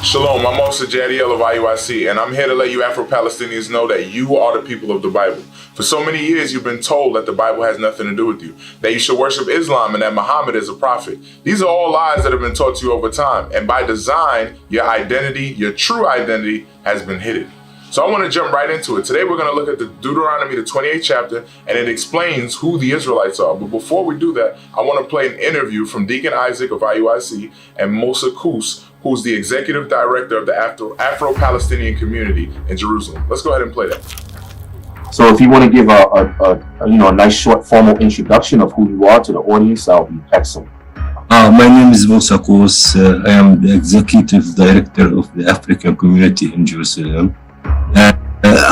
Shalom, I'm Moshe Jadiel of IUIC, and I'm here to let you Afro-Palestinians know that you are the people of the Bible. For so many years, you've been told that the Bible has nothing to do with you, that you should worship Islam and that Muhammad is a prophet. These are all lies that have been taught to you over time, and by design, your identity, your true identity, has been hidden. So I want to jump right into it. Today we're going to look at the Deuteronomy, the 28th chapter, and it explains who the Israelites are. But before we do that, I want to play an interview from Deacon Isaac of IUIC and Mosa Kus, who's the executive director of the Afro-Palestinian community in Jerusalem. Let's go ahead and play that. So if you want to give a nice short formal introduction of who you are to the audience, that would be excellent. My name is Musa Kous. I am the executive director of the African community in Jerusalem.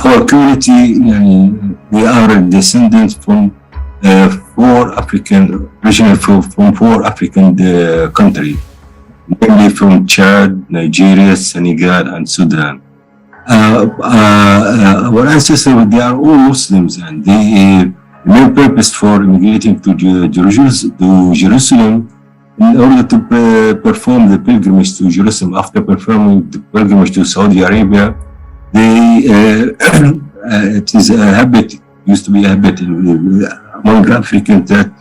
Our community, we are descendants from four African countries, mainly from Chad, Nigeria, Senegal, and Sudan. Our ancestors, they are all Muslims, and the main purpose for immigrating to Jerusalem in order to perform the pilgrimage to Jerusalem. After performing the pilgrimage to Saudi Arabia, it is a habit, used to be a habit among Africans that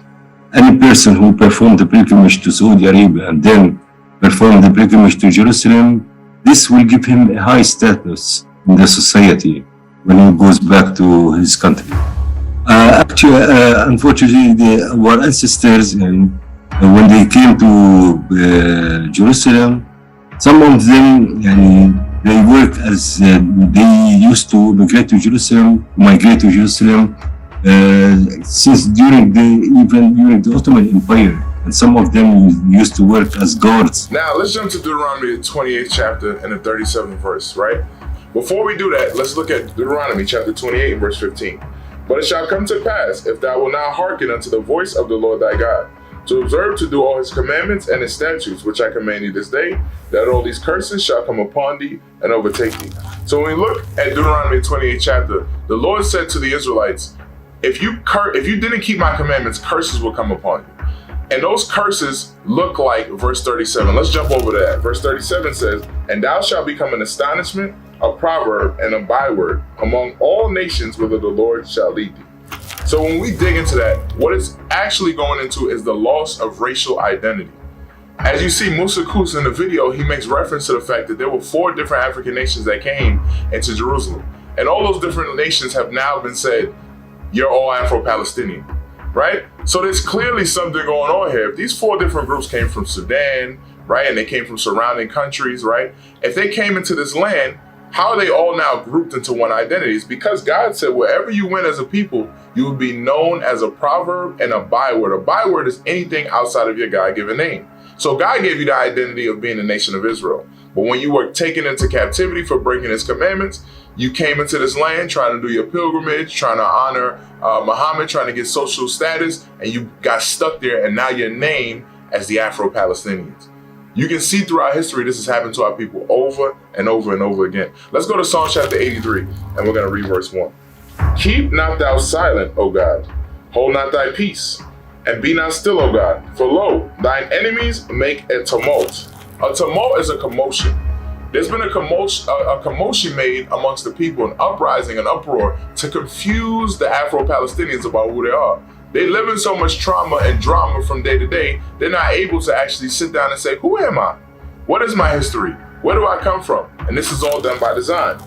any person who performed the pilgrimage to Saudi Arabia and then performed the pilgrimage to Jerusalem, this will give him a high status in the society when he goes back to his country. Unfortunately, our ancestors, when they came to Jerusalem, some of them, they work as they used to migrate to Jerusalem since during the Ottoman Empire, and some of them used to work as guards. Now let's jump to Deuteronomy, the 28th chapter and the 37th verse, right? Before we do that, let's look at Deuteronomy chapter 28 and verse 15. But it shall come to pass, if thou wilt not hearken unto the voice of the Lord thy God, to observe to do all his commandments and his statutes, which I command thee this day, that all these curses shall come upon thee and overtake thee. So when we look at Deuteronomy 28th chapter, the Lord said to the Israelites, if you didn't keep my commandments, curses will come upon you. And those curses look like verse 37. Let's jump over to that. Verse 37 says, and thou shalt become an astonishment, a proverb, and a byword among all nations whither the Lord shall lead thee. So when we dig into that, what it's actually going into is the loss of racial identity. As you see Musa Kus in the video, he makes reference to the fact that there were 4 different African nations that came into Jerusalem. And all those different nations have now been said, you're all Afro-Palestinian, right? So there's clearly something going on here. If these 4 different groups came from Sudan, right, and they came from surrounding countries, right? If they came into this land, how are they all now grouped into one identity? It's because God said, wherever you went as a people, you would be known as a proverb and a byword. A byword is anything outside of your God-given name. So God gave you the identity of being the nation of Israel. But when you were taken into captivity for breaking his commandments, you came into this land trying to do your pilgrimage, trying to honor Muhammad, trying to get social status, and you got stuck there, and now you're named as the Afro-Palestinians. You can see throughout history, this has happened to our people over and over and over again. Let's go to Psalm chapter 83, and we're going to read verse 1. Keep not thou silent, O God. Hold not thy peace, and be not still, O God. For lo, thine enemies make a tumult. A tumult is a commotion. There's been a commotion made amongst the people, an uprising, an uproar, to confuse the Afro-Palestinians about who they are. They live in so much trauma and drama from day to day, they're not able to actually sit down and say, who am I? What is my history? Where do I come from? And this is all done by design.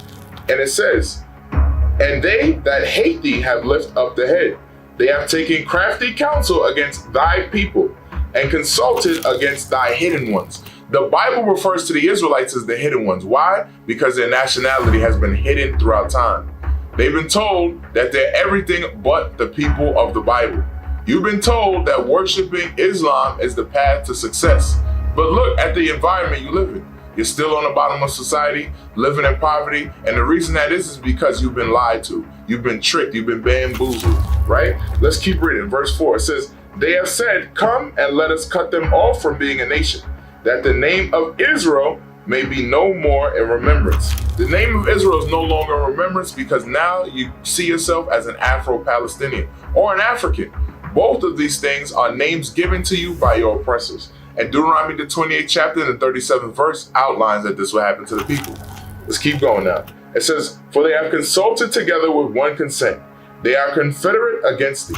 And it says, and they that hate thee have lifted up the head. They have taken crafty counsel against thy people and consulted against thy hidden ones. The Bible refers to the Israelites as the hidden ones. Why? Because their nationality has been hidden throughout time. They've been told that they're everything but the people of the Bible. You've been told that worshiping Islam is the path to success. But look at the environment you live in. You're still on the bottom of society, living in poverty. And the reason that is because you've been lied to. You've been tricked. You've been bamboozled, right? Let's keep reading. Verse 4, it says, they have said, come and let us cut them off from being a nation, that the name of Israel may be no more in remembrance. The name of Israel is no longer in remembrance because now you see yourself as an Afro-Palestinian or an African. Both of these things are names given to you by your oppressors. And Deuteronomy, the 28th chapter and the 37th verse outlines that this will happen to the people. Let's keep going now. It says, for they have consulted together with one consent. They are confederate against thee.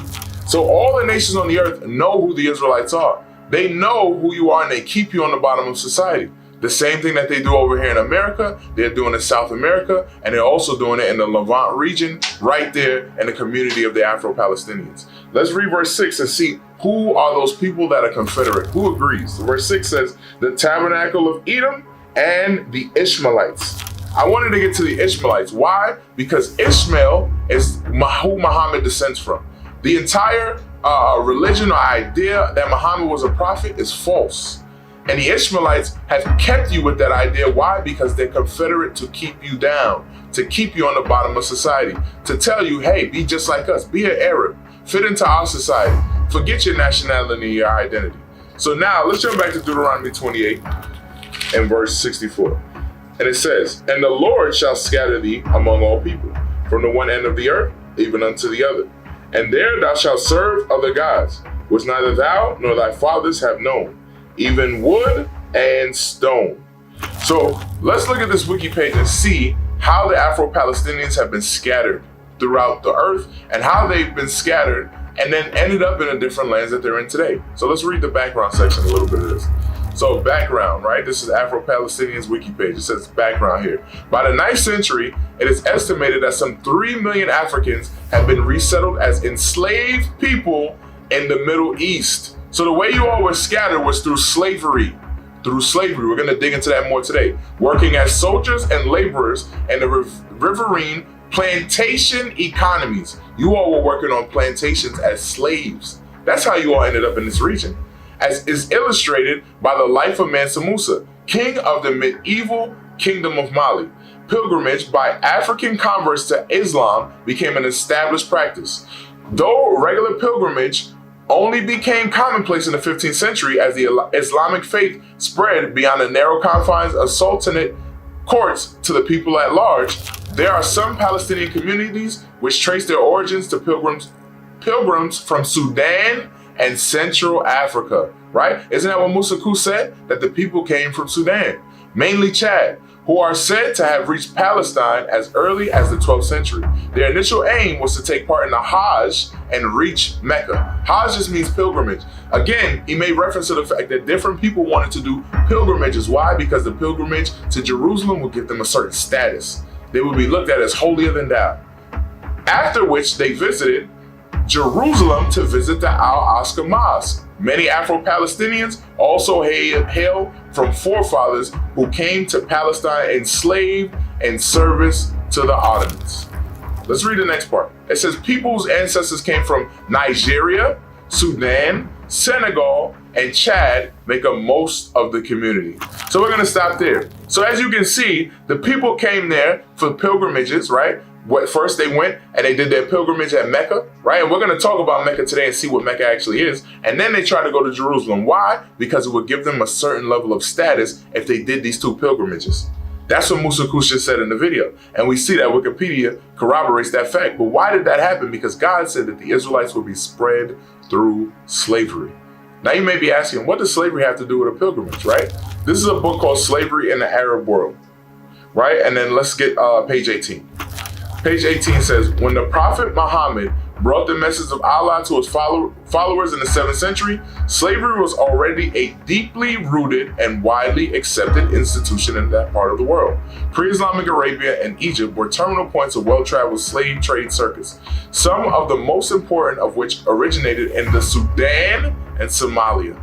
So all the nations on the earth know who the Israelites are. They know who you are and they keep you on the bottom of society. The same thing that they do over here in America, they're doing in South America, and they're also doing it in the Levant region, right there in the community of the Afro-Palestinians. Let's read verse 6 and see who are those people that are confederate. Who agrees? Verse 6 says, the tabernacle of Edom and the Ishmaelites. I wanted to get to the Ishmaelites. Why? Because Ishmael is who Muhammad descends from. The entire religion or idea that Muhammad was a prophet is false. And the Ishmaelites have kept you with that idea. Why? Because they're confederate to keep you down, to keep you on the bottom of society, to tell you, hey, be just like us, be an Arab, fit into our society, forget your nationality and your identity. So now let's jump back to Deuteronomy 28 and verse 64. And it says, and the Lord shall scatter thee among all people, from the one end of the earth even unto the other. And there thou shalt serve other gods, which neither thou nor thy fathers have known, even wood and stone. So let's look at this wiki page and see how the Afro-Palestinians have been scattered throughout the earth and how they've been scattered and then ended up in the different lands that they're in today. So let's read the background section, a little bit of this. So background, right? This is Afro-Palestinians wiki page. It says background here. By the 9th century, it is estimated that some 3 million Africans have been resettled as enslaved people in the Middle East. So the way you all were scattered was through slavery. Through slavery. We're going to dig into that more today. Working as soldiers and laborers in the riverine plantation economies. You all were working on plantations as slaves. That's how you all ended up in this region. As is illustrated by the life of Mansa Musa, king of the medieval kingdom of Mali. Pilgrimage by African converts to Islam became an established practice. Though regular pilgrimage only became commonplace in the 15th century as the Islamic faith spread beyond the narrow confines of sultanate courts to the people at large, there are some Palestinian communities which trace their origins to pilgrims from Sudan and Central Africa, right? Isn't that what Musa Ku said? That the people came from Sudan, mainly Chad, who are said to have reached Palestine as early as the 12th century. Their initial aim was to take part in the Hajj and reach Mecca. Hajj just means pilgrimage. Again, he made reference to the fact that different people wanted to do pilgrimages. Why? Because the pilgrimage to Jerusalem would give them a certain status. They would be looked at as holier than thou. After which they visited Jerusalem to visit the Al-Aqsa Mosque. Many Afro-Palestinians also hail from forefathers who came to Palestine enslaved in service to the Ottomans. Let's read the next part. It says people whose ancestors came from Nigeria, Sudan, Senegal, and Chad make up most of the community. So we're going to stop there. So as you can see, the people came there for pilgrimages, right? First they went and they did their pilgrimage at Mecca, right? And we're going to talk about Mecca today and see what Mecca actually is. And then they tried to go to Jerusalem. Why? Because it would give them a certain level of status if they did these 2 pilgrimages. That's what Musa Ku just said in the video. And we see that Wikipedia corroborates that fact. But why did that happen? Because God said that the Israelites would be spread through slavery. Now you may be asking, what does slavery have to do with a pilgrimage, right? This is a book called Slavery in the Arab World, right? And then let's get page 18. Page 18 says, when the Prophet Muhammad brought the message of Allah to his followers in the 7th century, slavery was already a deeply rooted and widely accepted institution in that part of the world. Pre-Islamic Arabia and Egypt were terminal points of well-traveled slave trade circuits, some of the most important of which originated in the Sudan and Somalia.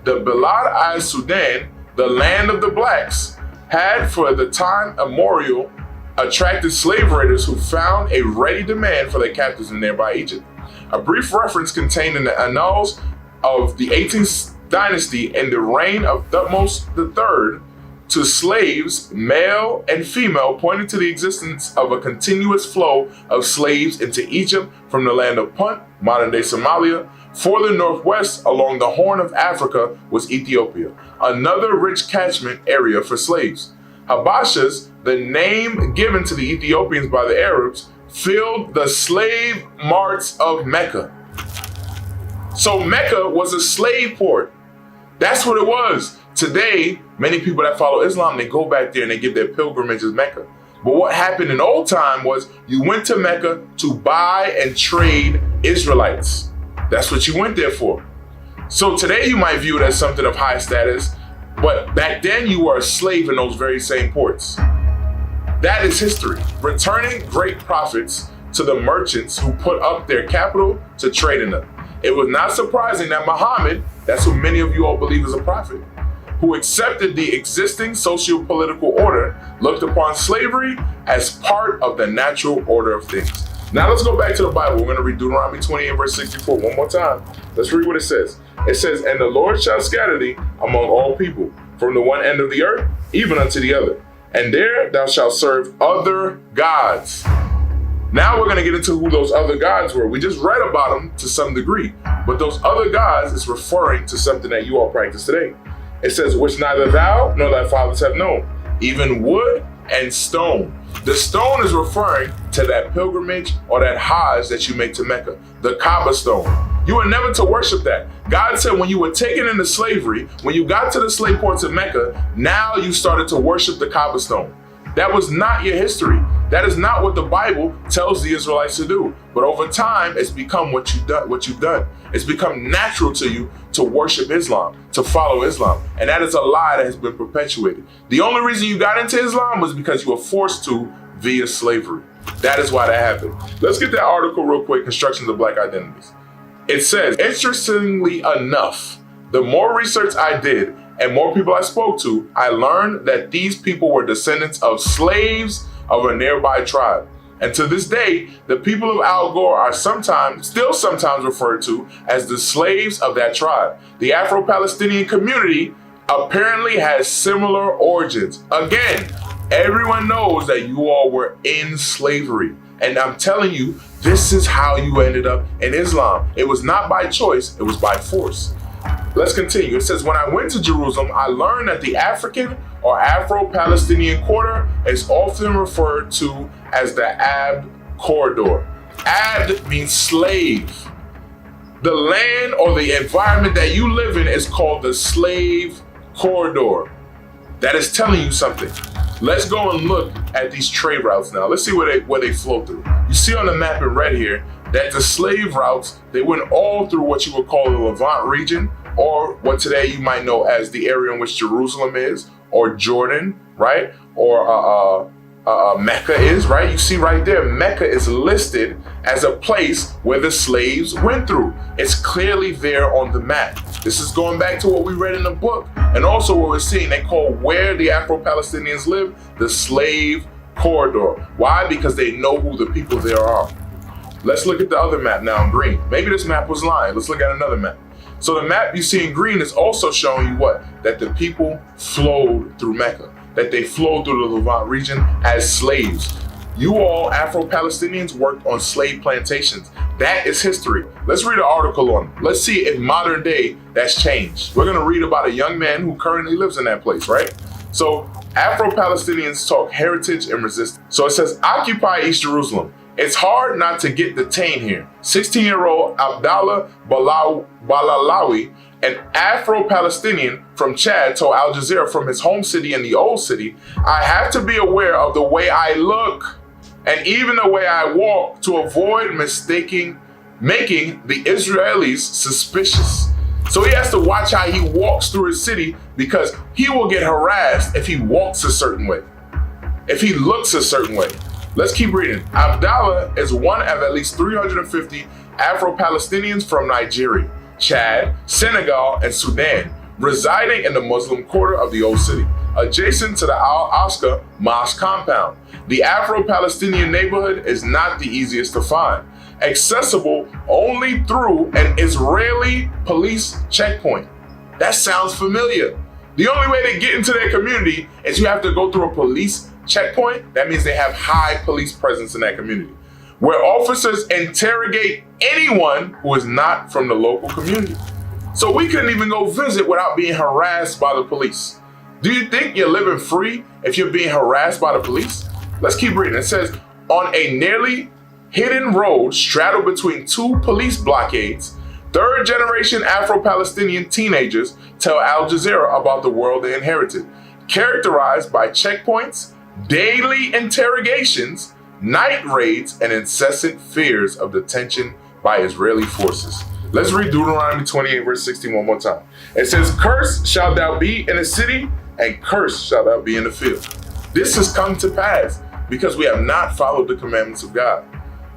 The Bilad al-Sudan, the land of the blacks, had for the time immemorial attracted slave raiders who found a ready demand for their captives in nearby Egypt. A brief reference contained in the annals of the 18th dynasty and the reign of Thutmose III to slaves, male and female, pointed to the existence of a continuous flow of slaves into Egypt from the land of Punt, modern-day Somalia. Further northwest along the Horn of Africa was Ethiopia, another rich catchment area for slaves. Habashas, the name given to the Ethiopians by the Arabs, filled the slave marts of Mecca. So Mecca was a slave port. That's what it was. Today, many people that follow Islam, they go back there and they give their pilgrimages Mecca. But what happened in old time was you went to Mecca to buy and trade Israelites. That's what you went there for. So today you might view it as something of high status, but back then you were a slave in those very same ports. That is history. Returning great profits to the merchants who put up their capital to trade in them. It was not surprising that Muhammad, that's who many of you all believe is a prophet, who accepted the existing socio-political order, looked upon slavery as part of the natural order of things. Now let's go back to the Bible. We're going to read Deuteronomy 28 verse 64 one more time. Let's read what it says. It says, "And the Lord shall scatter thee among all people, from the one end of the earth even unto the other. And there thou shalt serve other gods." Now we're going to get into who those other gods were. We just read about them to some degree, but those other gods is referring to something that you all practice today. It says, "Which neither thou nor thy fathers have known, even wood and stone." The stone is referring to that pilgrimage or that Hajj that you make to Mecca, the Kaaba stone. You were never to worship that. God said when you were taken into slavery, when you got to the slave ports of Mecca, now you started to worship the Kaaba stone. That was not your history. That is not what the Bible tells the Israelites to do. But over time, it's become what you've done. It's become natural to you to worship Islam, to follow Islam. And that is a lie that has been perpetuated. The only reason you got into Islam was because you were forced to via slavery. That is why that happened. Let's get that article real quick, Constructions of Black Identities. It says, interestingly enough, the more research I did and more people I spoke to, I learned that these people were descendants of slaves of a nearby tribe. And to this day, the people of Al Gore are still sometimes referred to as the slaves of that tribe. The Afro-Palestinian community apparently has similar origins. Again, everyone knows that you all were in slavery. And I'm telling you, this is how you ended up in Islam. It was not by choice, it was by force. Let's continue. It says, "When I went to Jerusalem, I learned that the African or Afro-Palestinian quarter is often referred to as the Abd corridor." Abd means slave. The land or the environment that you live in is called the slave corridor. That is telling you something. Let's go and look at these trade routes now. Let's see where they flow through. You see on the map in red here that the slave routes, they went all through what you would call the Levant region, or what today you might know as the area in which Jerusalem is, or Jordan, right? Or Mecca is, right? You see right there, Mecca is listed as a place where the slaves went through. It's clearly there on the map. This is going back to what we read in the book, and also what we're seeing. They call where the Afro-Palestinians live the slave corridor. Why? Because they know who the people there are. Let's look at the other map now in green. Maybe this map was lying. Let's look at another map. So the map you see in green is also showing you what? That the people flowed through Mecca, that they flowed through the Levant region as slaves. You all Afro-Palestinians worked on slave plantations. That is history. Let's read an article on it. Let's see if modern day that's changed. We're gonna read about a young man who currently lives in that place, right? So Afro-Palestinians talk heritage and resistance. So it says, "Occupy East Jerusalem. It's hard not to get detained here." 16-year-old Abdallah Balalawi, an Afro-Palestinian from Chad, told Al Jazeera from his home city in the old city, "I have to be aware of the way I look and even the way I walk to avoid making the Israelis suspicious." So he has to watch how he walks through his city because he will get harassed if he walks a certain way, if he looks a certain way. Let's keep reading. Abdallah is one of at least 350 Afro-Palestinians from Nigeria, Chad, Senegal, and Sudan, residing in the Muslim quarter of the old city, adjacent to the Al-Aqsa Mosque compound. The Afro-Palestinian neighborhood is not the easiest to find, accessible only through an Israeli police checkpoint. That sounds familiar. The only way to get into their community is you have to go through a police checkpoint. That means they have high police presence in that community, where officers interrogate anyone who is not from the local community. So we couldn't even go visit without being harassed by the police. Do you think you're living free if you're being harassed by the police? Let's keep reading. It says, "On a nearly hidden road straddled between two police blockades, third-generation Afro-Palestinian teenagers tell Al Jazeera about the world they inherited, characterized by checkpoints, daily interrogations, night raids, and incessant fears of detention by Israeli forces. Let's read Deuteronomy 28, verse 16 one more time. It says, "Cursed shalt thou be in the city, and cursed shalt thou be in the field." This has come to pass because we have not followed the commandments of God.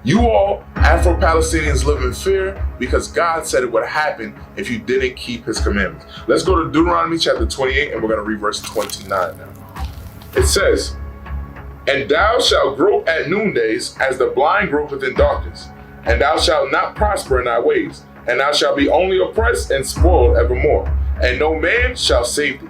You all Afro-Palestinians live in fear because God said it would happen if you didn't keep his commandments. Let's go to Deuteronomy chapter 28, and we're going to read verse 29 now. It says, "And thou shalt grope at noondays as the blind gropeth in darkness, and thou shalt not prosper in thy ways, and thou shalt be only oppressed and spoiled evermore, and no man shall save thee."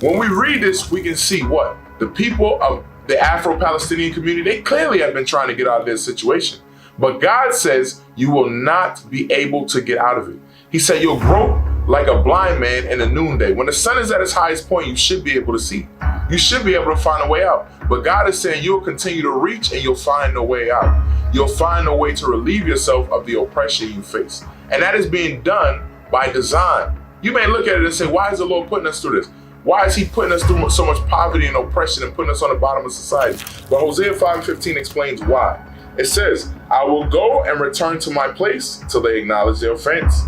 When we read this, we can see what? The people of the Afro-Palestinian community, they clearly have been trying to get out of this situation. But God says you will not be able to get out of it. He said you'll grope like a blind man in the noonday. When the sun is at its highest point, you should be able to see. You should be able to find a way out. But God is saying you'll continue to reach and you'll find no way out. You'll find a way to relieve yourself of the oppression you face. And that is being done by design. You may look at it and say, why is the Lord putting us through this? Why is he putting us through so much poverty and oppression and putting us on the bottom of society? But Hosea 5:15 explains why. It says, "I will go and return to my place till they acknowledge their offense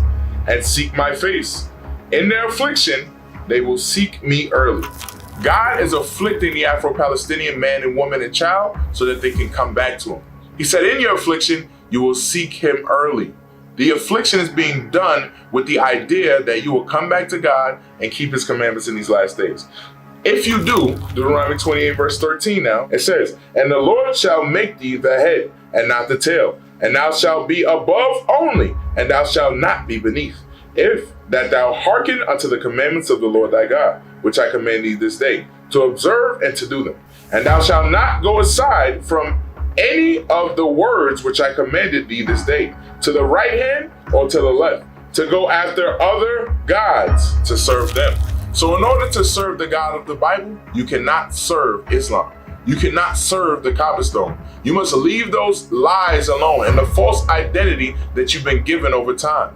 and seek my face. In their affliction, they will seek me early." God is afflicting the Afro-Palestinian man and woman and child so that they can come back to him. He said, in your affliction, you will seek him early. The affliction is being done with the idea that you will come back to God and keep his commandments in these last days. If you do, Deuteronomy 28 verse 13 now, it says, "And the Lord shall make thee the head and not the tail, and thou shalt be above only, and thou shalt not be beneath, if that thou hearken unto the commandments of the Lord thy God, which I command thee this day, to observe and to do them. And thou shalt not go aside from any of the words which I commanded thee this day, to the right hand or to the left, to go after other gods to serve them." So in order to serve the God of the Bible, you cannot serve Islam. You cannot serve the Kaaba stone. You must leave those lies alone and the false identity that you've been given over time.